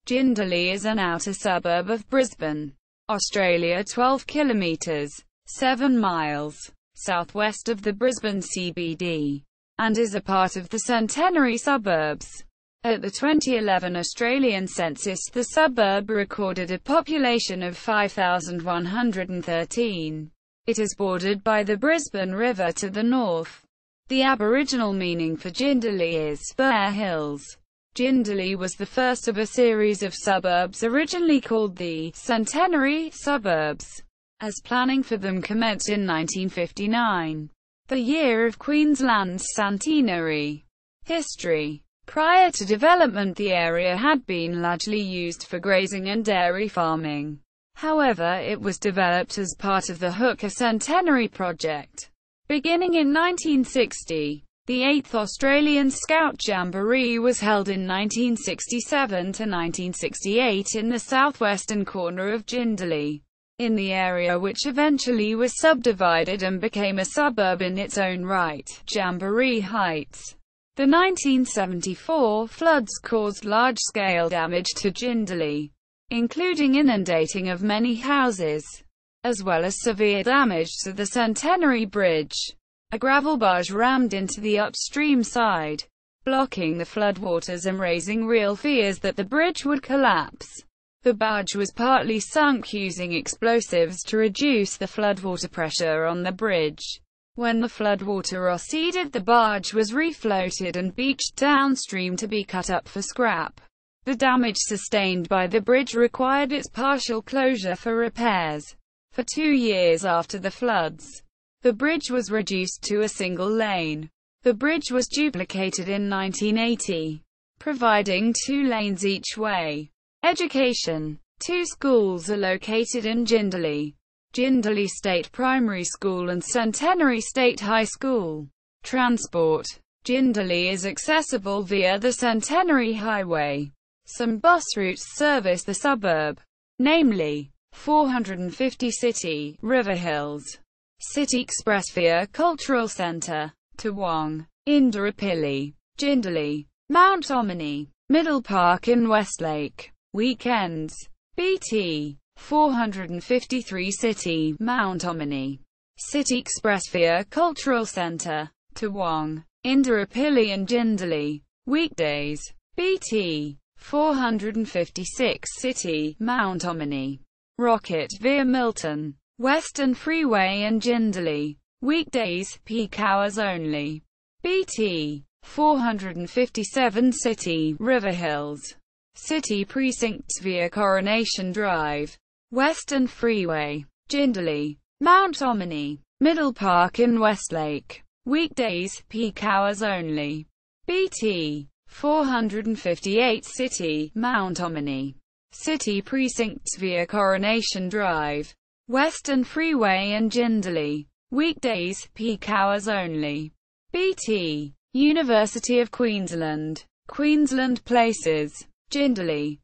Jindalee is an outer suburb of Brisbane, Australia, 12 kilometres, 7 miles, southwest of the Brisbane CBD, and is a part of the Centenary suburbs. At the 2011 Australian Census, the suburb recorded a population of 5,113. It is bordered by the Brisbane River to the north. The Aboriginal meaning for Jindalee is bare hills. Jindalee was the first of a series of suburbs originally called the Centenary suburbs, as planning for them commenced in 1959, the year of Queensland's Centenary. History. Prior to development, the area had been largely used for grazing and dairy farming. However, it was developed as part of the Hooker Centenary project. Beginning in 1960, the 8th Australian Scout Jamboree was held in 1967 to 1968 in the southwestern corner of Jindalee, in the area which eventually was subdivided and became a suburb in its own right, Jamboree Heights. The 1974 floods caused large-scale damage to Jindalee, including inundating of many houses, as well as severe damage to the Centenary Bridge. A gravel barge rammed into the upstream side, blocking the floodwaters and raising real fears that the bridge would collapse. The barge was partly sunk using explosives to reduce the floodwater pressure on the bridge. When the floodwater receded, the barge was refloated and beached downstream to be cut up for scrap. The damage sustained by the bridge required its partial closure for repairs. For 2 years after the floods, the bridge was reduced to a single lane. The bridge was duplicated in 1980, providing 2 lanes each way. Education. 2 schools are located in Jindalee: Jindalee State Primary School and Centenary State High School. Transport. Jindalee is accessible via the Centenary Highway. Some bus routes service the suburb, namely 450 City, River Hills, City Express via Cultural Centre, Toowong, Indooroopilly, Jindalee, Mount Ommaney, Middle Park and Westlake. Weekends. BT 453 City, Mount Ommaney, City Express via Cultural Centre, Toowong, Indooroopilly and Jindalee. Weekdays. BT 456 City, Mount Ommaney, Rocket via Milton, Western Freeway and Jindalee. Weekdays, peak hours only. BT 457 City, River Hills, City Precincts via Coronation Drive, Western Freeway, Jindalee, Mount Ommaney, Middle Park and Westlake. Weekdays, peak hours only. BT 458 City, Mount Ommaney, City Precincts via Coronation Drive, Western Freeway and Jindalee. Weekdays, peak hours only. BT University of Queensland, Queensland Places, Jindalee.